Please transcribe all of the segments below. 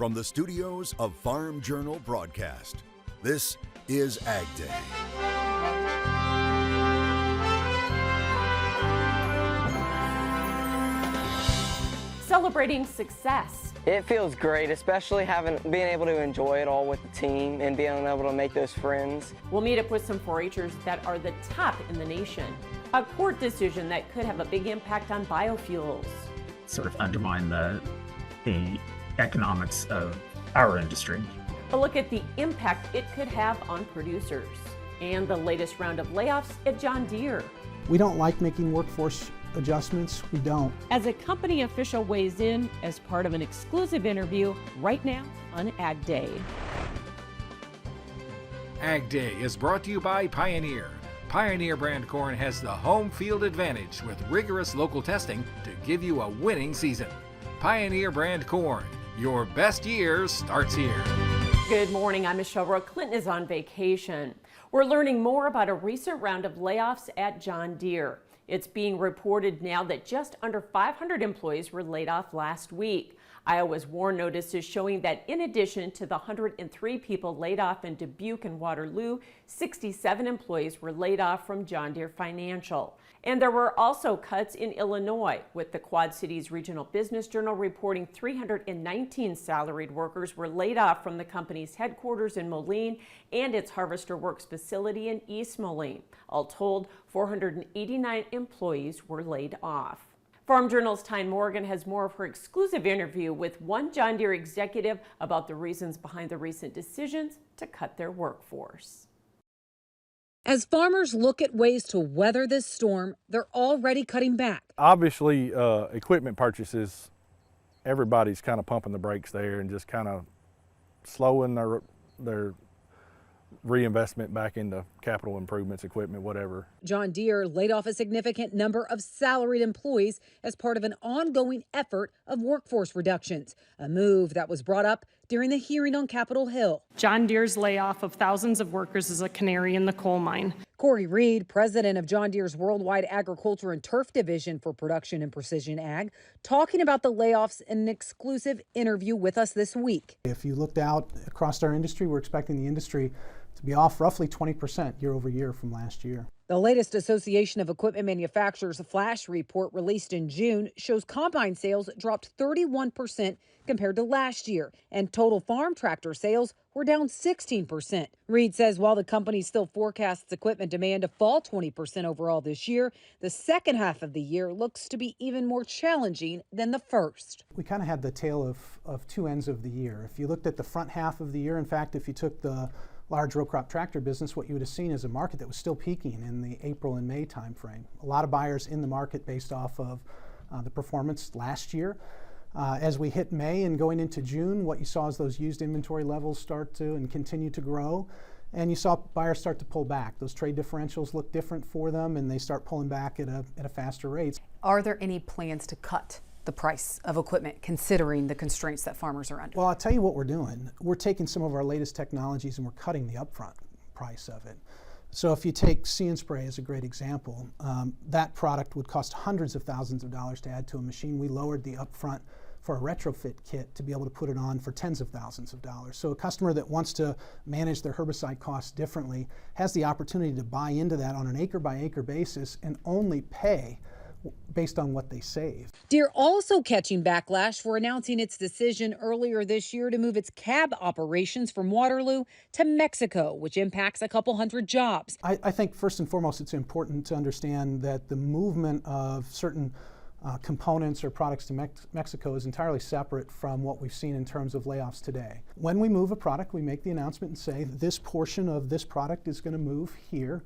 From the studios of Farm Journal Broadcast, this is AgDay. Celebrating success. It feels great, especially being able to enjoy it all with the team and being able to make those friends. We'll meet up with some 4-H'ers that are the top in the nation. A court decision that could have a big impact on biofuels. Sort of undermine the economics of our industry. A look at the impact it could have on producers. And the latest round of layoffs at John Deere. We don't like making workforce adjustments. We don't. As a company official weighs in as part of an exclusive interview right now on AgDay. AgDay is brought to you by Pioneer. Pioneer brand corn has the home field advantage with rigorous local testing to give you a winning season. Pioneer brand corn, your best year starts here. Good morning, I'm Michelle Rowe. Clinton is on vacation. We're learning more about a recent round of layoffs at John Deere. It's being reported now that just under 500 employees were laid off last week. Iowa's WARN notice is showing that in addition to the 103 people laid off in Dubuque and Waterloo, 67 employees were laid off from John Deere Financial. And there were also cuts in Illinois, with the Quad Cities Regional Business Journal reporting 319 salaried workers were laid off from the company's headquarters in Moline and its Harvester Works facility in East Moline. All told, 489 employees were laid off. Farm Journal's Tyne Morgan has more of her exclusive interview with one John Deere executive about the reasons behind the recent decisions to cut their workforce. As farmers look at ways to weather this storm, they're already cutting back. Obviously, equipment purchases, everybody's kind of pumping the brakes there and just kind of slowing their reinvestment back into capital improvements, equipment, whatever. John Deere laid off a significant number of salaried employees as part of an ongoing effort of workforce reductions, a move that was brought up during the hearing on Capitol Hill. John Deere's layoff of thousands of workers is a canary in the coal mine. Corey Reed, president of John Deere's Worldwide Agriculture and Turf Division for Production and Precision Ag, talking about the layoffs in an exclusive interview with us this week. If you looked out across our industry, we're expecting the industry to be off roughly 20% year over year from last year. The latest Association of Equipment Manufacturers flash report released in June shows combine sales dropped 31% compared to last year, and total farm tractor sales were down 16%. Reed says while the company still forecasts equipment demand to fall 20% overall this year, the second half of the year looks to be even more challenging than the first. We kind of had the tale of two ends of the year. If you looked at the front half of the year, in fact, if you took the large row crop tractor business, what you would have seen is a market that was still peaking in the April and May timeframe. A lot of buyers in the market based off of the performance last year. As we hit May and going into June, what you saw is those used inventory levels start to and continue to grow. And you saw buyers start to pull back. Those trade differentials look different for them and they start pulling back at a faster rate. Are there any plans to cut the price of equipment considering the constraints that farmers are under? Well, I'll tell you what we're doing. We're taking some of our latest technologies and we're cutting the upfront price of it. So if you take See and Spray as a great example, that product would cost hundreds of thousands of dollars to add to a machine. We lowered the upfront for a retrofit kit to be able to put it on for tens of thousands of dollars. So a customer that wants to manage their herbicide costs differently has the opportunity to buy into that on an acre by acre basis and only pay based on what they save. Deere also catching backlash for announcing its decision earlier this year to move its cab operations from Waterloo to Mexico, which impacts a couple hundred jobs. I think first and foremost it's important to understand that the movement of certain components or products to Mexico is entirely separate from what we've seen in terms of layoffs today. When we move a product, we make the announcement and say this portion of this product is going to move here.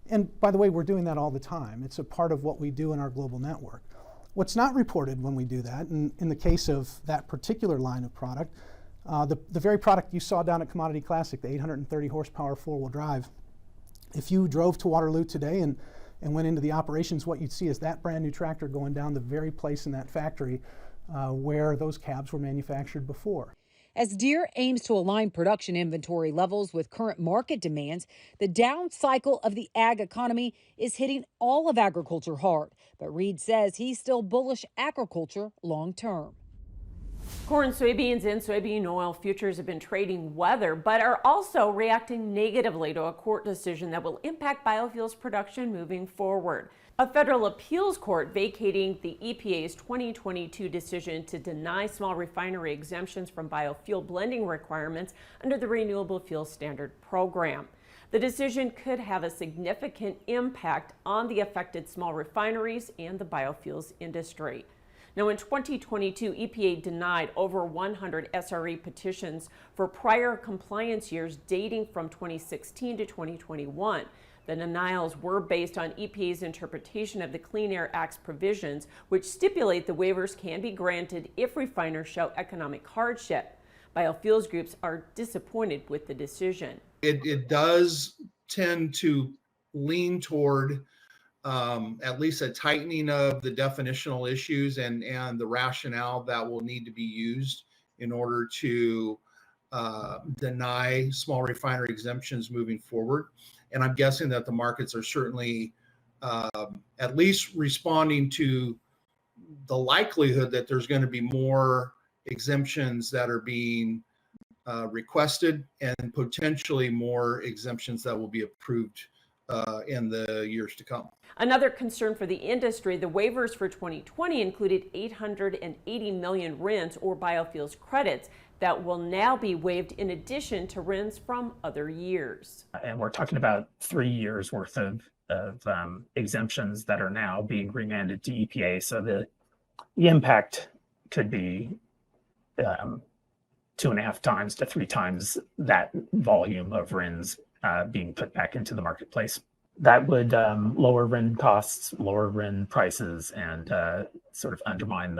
And by the way, we're doing that all the time. It's a part of what we do in our global network. What's not reported when we do that, and in the case of that particular line of product, the very product you saw down at Commodity Classic, the 830 horsepower four-wheel drive, if you drove to Waterloo today and went into the operations, what you'd see is that brand new tractor going down the very place in that factory where those cabs were manufactured before. As Deere aims to align production inventory levels with current market demands, the down cycle of the ag economy is hitting all of agriculture hard. But Reed says he's still bullish agriculture long term. Corn, soybeans, and soybean oil futures have been trading weather, but are also reacting negatively to a court decision that will impact biofuels production moving forward. A federal appeals court vacating the EPA's 2022 decision to deny small refinery exemptions from biofuel blending requirements under the Renewable Fuel Standard program. The decision could have a significant impact on the affected small refineries and the biofuels industry. Now, in 2022, EPA denied over 100 SRE petitions for prior compliance years dating from 2016 to 2021. The denials were based on EPA's interpretation of the Clean Air Act's provisions, which stipulate the waivers can be granted if refiners show economic hardship. Biofuels groups are disappointed with the decision. It does tend to lean toward at least a tightening of the definitional issues and the rationale that will need to be used in order to deny small refinery exemptions moving forward. And I'm guessing that the markets are certainly at least responding to the likelihood that there's going to be more exemptions that are being requested and potentially more exemptions that will be approved in the years to come. Another concern for the industry, the waivers for 2020 included 880 million RINs or biofuels credits that will now be waived in addition to RINs from other years. And we're talking about 3 years worth of exemptions that are now being remanded to EPA. So the impact could be 2.5 times to 3 times that volume of RINs being put back into the marketplace. That would lower RIN costs, lower RIN prices, and sort of undermine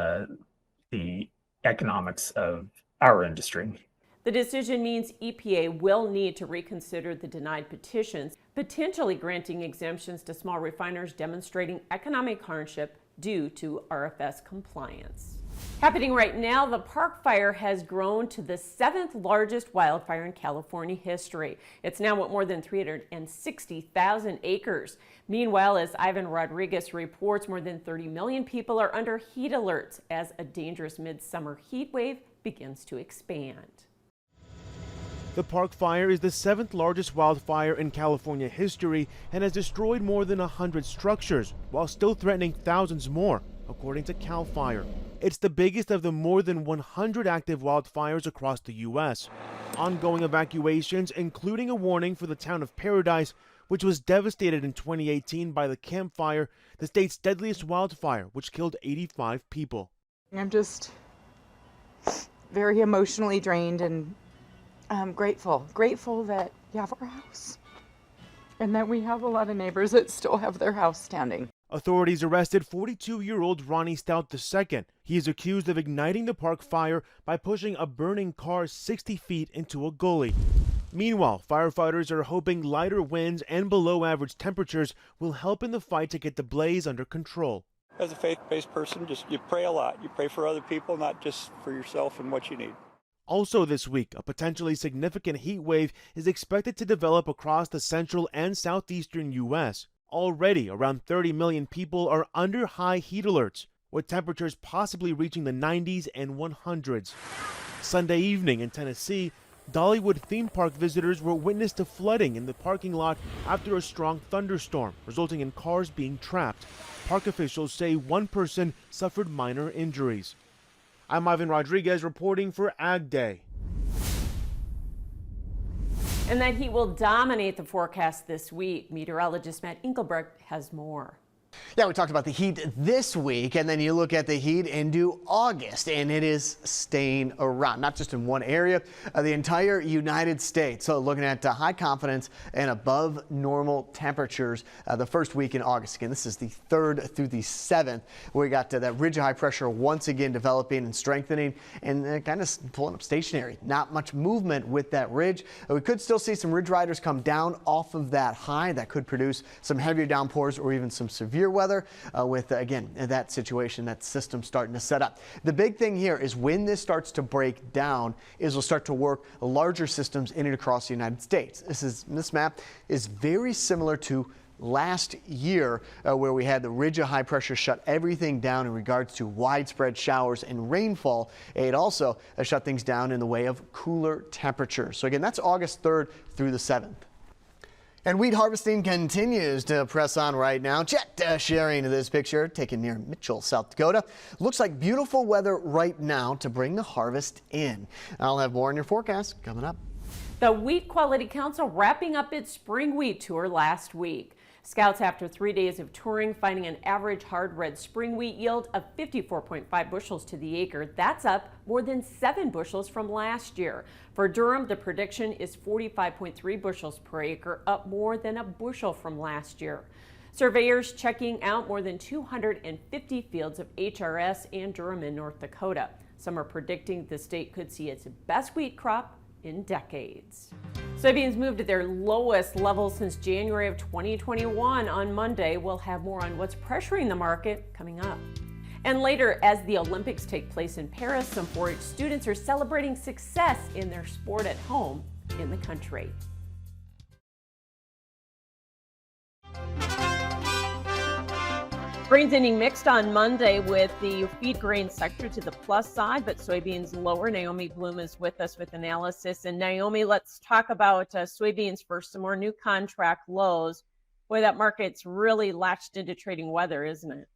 the economics of our industry. The decision means EPA will need to reconsider the denied petitions, potentially granting exemptions to small refiners demonstrating economic hardship due to RFS compliance. Happening right now, the Park Fire has grown to the 7th largest wildfire in California history. It's now at more than 360,000 acres. Meanwhile, as Ivan Rodriguez reports, more than 30 million people are under heat alerts as a dangerous midsummer heat wave begins to expand. The Park Fire is the 7th largest wildfire in California history and has destroyed more than 100 structures while still threatening thousands more, according to CAL FIRE. It's the biggest of the more than 100 active wildfires across the U.S. Ongoing evacuations, including a warning for the town of Paradise, which was devastated in 2018 by the Camp Fire, the state's deadliest wildfire, which killed 85 people. I'm just very emotionally drained and grateful that we have our house and that we have a lot of neighbors that still have their house standing. Authorities arrested 42-year-old Ronnie Stout II. He is accused of igniting the Park Fire by pushing a burning car 60 feet into a gully. Meanwhile, firefighters are hoping lighter winds and below-average temperatures will help in the fight to get the blaze under control. As a faith-based person, you pray a lot. You pray for other people, not just for yourself and what you need. Also this week, a potentially significant heat wave is expected to develop across the central and southeastern U.S. Already, around 30 million people are under high heat alerts, with temperatures possibly reaching the 90s and 100s. Sunday evening in Tennessee, Dollywood theme park visitors were witness to flooding in the parking lot after a strong thunderstorm, resulting in cars being trapped. Park officials say one person suffered minor injuries. I'm Ivan Rodriguez reporting for AgDay. And that heat will dominate the forecast this week. Meteorologist Matt Engelbrecht has more. Yeah, we talked about the heat this week, and then you look at the heat into August, and it is staying around, not just in one area, the entire United States. So looking at high confidence and above normal temperatures the first week in August. Again, this is the 3rd through the 7th. We got that ridge of high pressure once again developing and strengthening and kind of pulling up stationary. Not much movement with that ridge. We could still see some ridge riders come down off of that high. That could produce some heavier downpours or even some severe weather with, again, that situation, that system starting to set up. The big thing here is when this starts to break down is we'll start to work larger systems in and across the United States. This map is very similar to last year where we had the ridge of high pressure shut everything down in regards to widespread showers and rainfall. It also shut things down in the way of cooler temperatures. So again, that's August 3rd through the 7th. And wheat harvesting continues to press on right now. Chet sharing this picture taken near Mitchell, South Dakota. Looks like beautiful weather right now to bring the harvest in. I'll have more on your forecast coming up. The Wheat Quality Council wrapping up its spring wheat tour last week. Scouts, after 3 days of touring, finding an average hard red spring wheat yield of 54.5 bushels to the acre. That's up more than 7 bushels from last year. For Durham, the prediction is 45.3 bushels per acre, up more than a bushel from last year. Surveyors checking out more than 250 fields of HRS and Durham in North Dakota. Some are predicting the state could see its best wheat crop in decades. Soybeans moved to their lowest level since January of 2021 on Monday. We'll have more on what's pressuring the market coming up. And later, as the Olympics take place in Paris, some 4-H students are celebrating success in their sport at home in the country. Grains ending mixed on Monday with the feed grain sector to the plus side, but soybeans lower. Naomi Bloom is with us with analysis. And Naomi, let's talk about soybeans first, some more new contract lows. Boy, that market's really latched into trading weather, isn't it?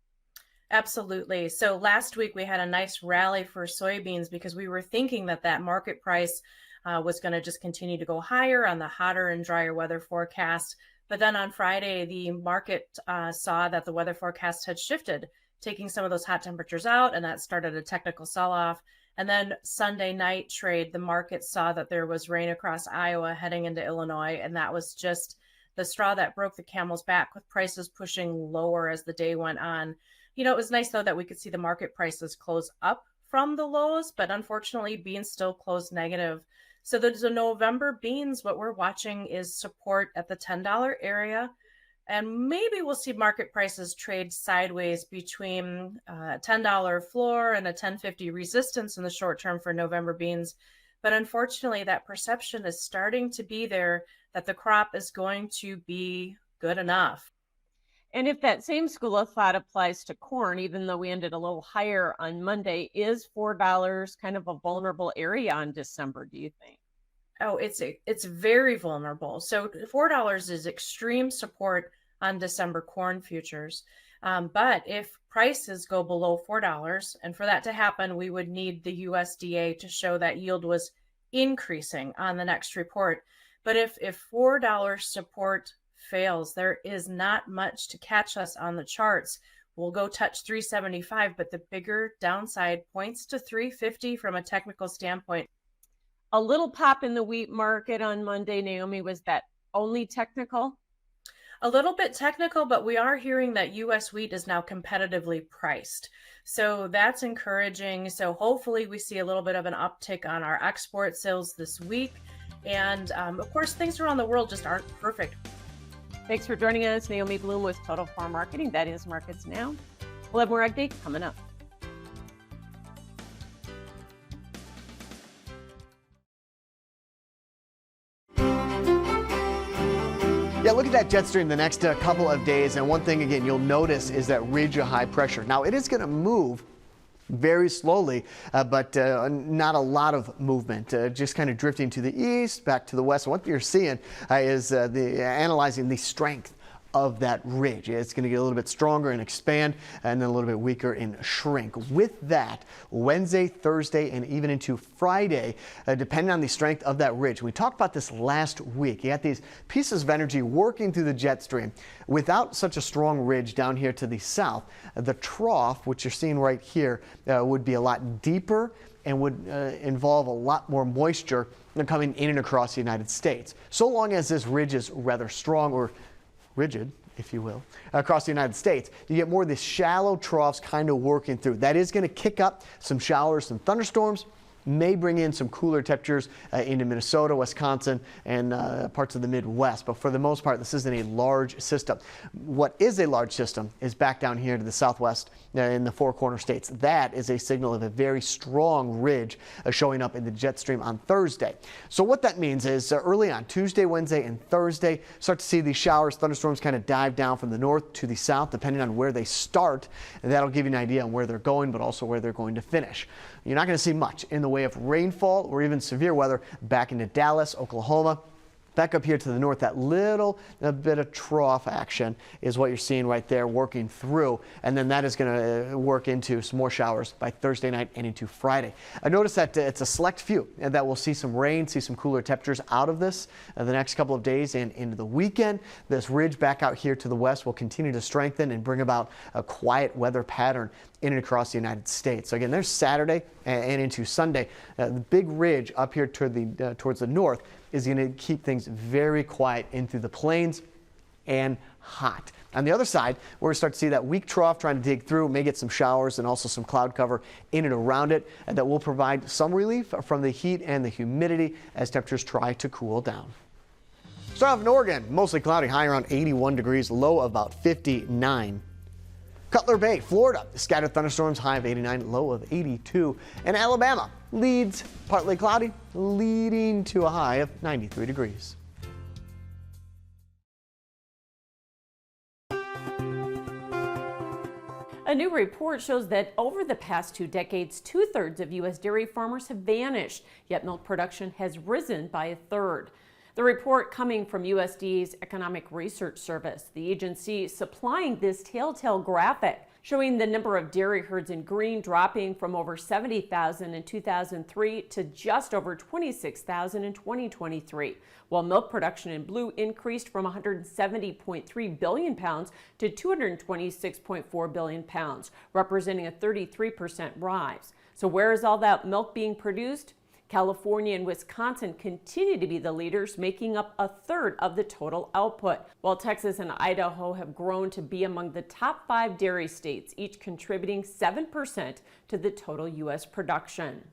Absolutely. So last week we had a nice rally for soybeans because we were thinking that that market price was going to just continue to go higher on the hotter and drier weather forecast. But then on Friday, the market saw that the weather forecast had shifted, taking some of those hot temperatures out, and that started a technical sell-off. And then Sunday night trade, the market saw that there was rain across Iowa heading into Illinois, and that was just the straw that broke the camel's back, with prices pushing lower as the day went on. You know, it was nice, though, that we could see the market prices close up from the lows, but unfortunately, beans still closed negative. So the November beans, what we're watching is support at the $10 area. And maybe we'll see market prices trade sideways between a $10 floor and a $10.50 resistance in the short term for November beans. But unfortunately, that perception is starting to be there that the crop is going to be good enough. And if that same school of thought applies to corn, even though we ended a little higher on Monday, is $4 kind of a vulnerable area on December, do you think? Oh, it's very vulnerable. So $4 is extreme support on December corn futures. But if prices go below $4, and for that to happen, we would need the USDA to show that yield was increasing on the next report. But if $4 support fails, there is not much to catch us on the charts. We'll go touch 375, but the bigger downside points to 350 from a technical standpoint. A little pop in the wheat market on Monday, Naomi, was that only technical? A little bit technical, but we are hearing that U.S. wheat is now competitively priced. So that's encouraging. So hopefully we see a little bit of an uptick on our export sales this week. And of course, things around the world just aren't perfect. Thanks for joining us. Naomi Bloom with Total Farm Marketing. That is Markets Now. We'll have more AgDay coming up. Yeah, look at that jet stream the next couple of days. And one thing, again, you'll notice is that ridge of high pressure. Now, it is going to move very slowly, but not a lot of movement, just kind of drifting to the east, back to the west. And what you're seeing is analyzing the strength of that ridge. It's going to get a little bit stronger and expand, and then a little bit weaker and shrink. With that, Wednesday, Thursday, and even into Friday, depending on the strength of that ridge. We talked about this last week. You got these pieces of energy working through the jet stream. Without such a strong ridge down here to the south, the trough, which you're seeing right here, would be a lot deeper and would involve a lot more moisture coming in and across the United States. So long as this ridge is rather strong, or rigid, if you will, across the United States, you get more of these shallow troughs kind of working through. That is going to kick up some showers, some thunderstorms, may bring in some cooler temperatures into Minnesota, Wisconsin, and parts of the Midwest. But for the most part, this isn't a large system. What is a large system is back down here to the southwest in the Four Corner states. That is a signal of a very strong ridge showing up in the jet stream on Thursday. So what that means is early on Tuesday, Wednesday, and Thursday, start to see these showers, thunderstorms kind of dive down from the north to the south, depending on where they start. And that'll give you an idea on where they're going, but also where they're going to finish. You're not going to see much in the way of rainfall or even severe weather back into Dallas, Oklahoma. Back up here to the north, that little bit of trough action is what you're seeing right there working through. And then that is going to work into some more showers by Thursday night and into Friday. I noticed that it's a select few and that we'll see some rain, see some cooler temperatures out of this the next couple of days and into the weekend. This ridge back out here to the west will continue to strengthen and bring about a quiet weather pattern in and across the United States. So again, there's Saturday and into Sunday. The big ridge up here towards the north is going to keep things very quiet into the plains and hot. On the other side, we're going to start to see that weak trough trying to dig through, may get some showers and also some cloud cover in and around it, and that will provide some relief from the heat and the humidity as temperatures try to cool down. Start off in Oregon, mostly cloudy, high around 81 degrees, low of about 59. Cutler Bay, Florida, scattered thunderstorms, high of 89, low of 82. And Alabama leads partly cloudy, leading to a high of 93 degrees. A new report shows that over the past 2 decades, 2/3 of U.S. dairy farmers have vanished, yet milk production has risen by 1/3. The report coming from USDA's Economic Research Service, the agency supplying this telltale graphic showing the number of dairy herds in green dropping from over 70,000 in 2003 to just over 26,000 in 2023, while milk production in blue increased from 170.3 billion pounds to 226.4 billion pounds, representing a 33% rise. So where is all that milk being produced? California and Wisconsin continue to be the leaders, making up 1/3 of the total output, while Texas and Idaho have grown to be among the top 5 dairy states, each contributing 7% to the total U.S. production.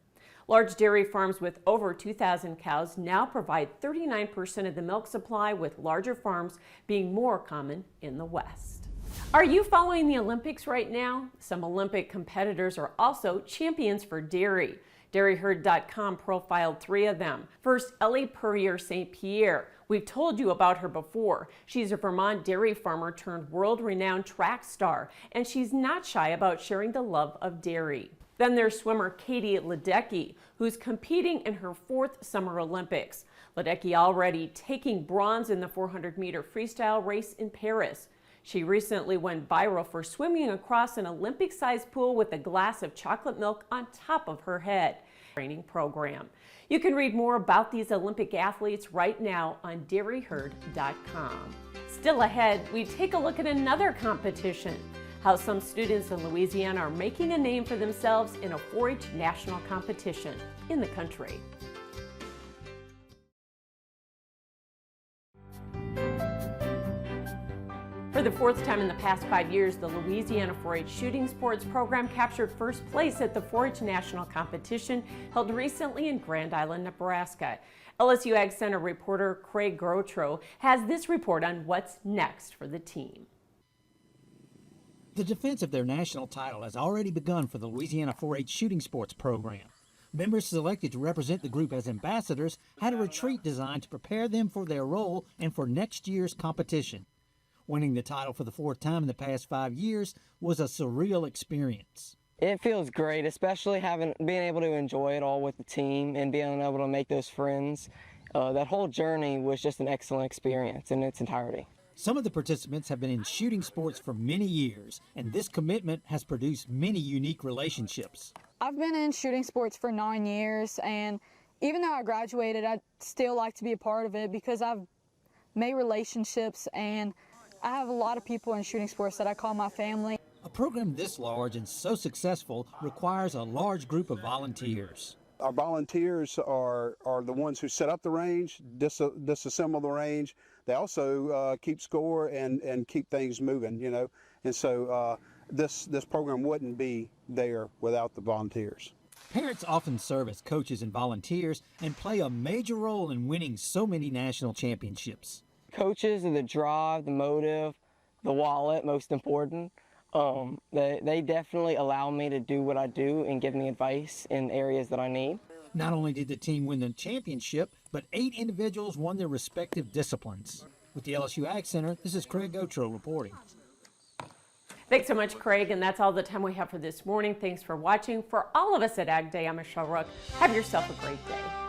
Large dairy farms with over 2,000 cows now provide 39% of the milk supply, with larger farms being more common in the West. Are you following the Olympics right now? Some Olympic competitors are also champions for dairy. DairyHerd.com profiled 3 of them. First, Ellie Purrier St. Pierre. We've told you about her before. She's a Vermont dairy farmer turned world-renowned track star, and she's not shy about sharing the love of dairy. Then there's swimmer Katie Ledecky, who's competing in her 4th Summer Olympics. Ledecky already taking bronze in the 400-meter freestyle race in Paris. She recently went viral for swimming across an Olympic-sized pool with a glass of chocolate milk on top of her head. Training program. You can read more about these Olympic athletes right now on DairyHerd.com. Still ahead, we take a look at another competition, how some students in Louisiana are making a name for themselves in a 4-H national competition in the country. For the 4th time in the past 5 years, the Louisiana 4-H shooting sports program captured first place at the 4-H national competition held recently in Grand Island, Nebraska. LSU Ag Center reporter Craig Grotro has this report on what's next for the team. The defense of their national title has already begun for the Louisiana 4-H shooting sports program. Members selected to represent the group as ambassadors had a retreat designed to prepare them for their role and for next year's competition. Winning the title for the 4th time in the past 5 years was a surreal experience. It feels great, especially being able to enjoy it all with the team and being able to make those friends. That whole journey was just an excellent experience in its entirety. Some of the participants have been in shooting sports for many years, and this commitment has produced many unique relationships. I've been in shooting sports for 9 years, and even though I graduated, I'd still like to be a part of it because I've made relationships, and I have a lot of people in shooting sports that I call my family. A program this large and so successful requires a large group of volunteers. Our volunteers are the ones who set up the range, disassemble the range. They also keep score and keep things moving, you know. And so this program wouldn't be there without the volunteers. Parents often serve as coaches and volunteers and play a major role in winning so many national championships. Coaches are the drive, the motive, the wallet, most important. They definitely allow me to do what I do and give me advice in areas that I need. Not only did the team win the championship, but 8 individuals won their respective disciplines. With the LSU Ag Center, this is Craig Gotro reporting. Thanks so much, Craig, and that's all the time we have for this morning. Thanks for watching. For all of us at AgDay, I'm Michelle Rook. Have yourself a great day.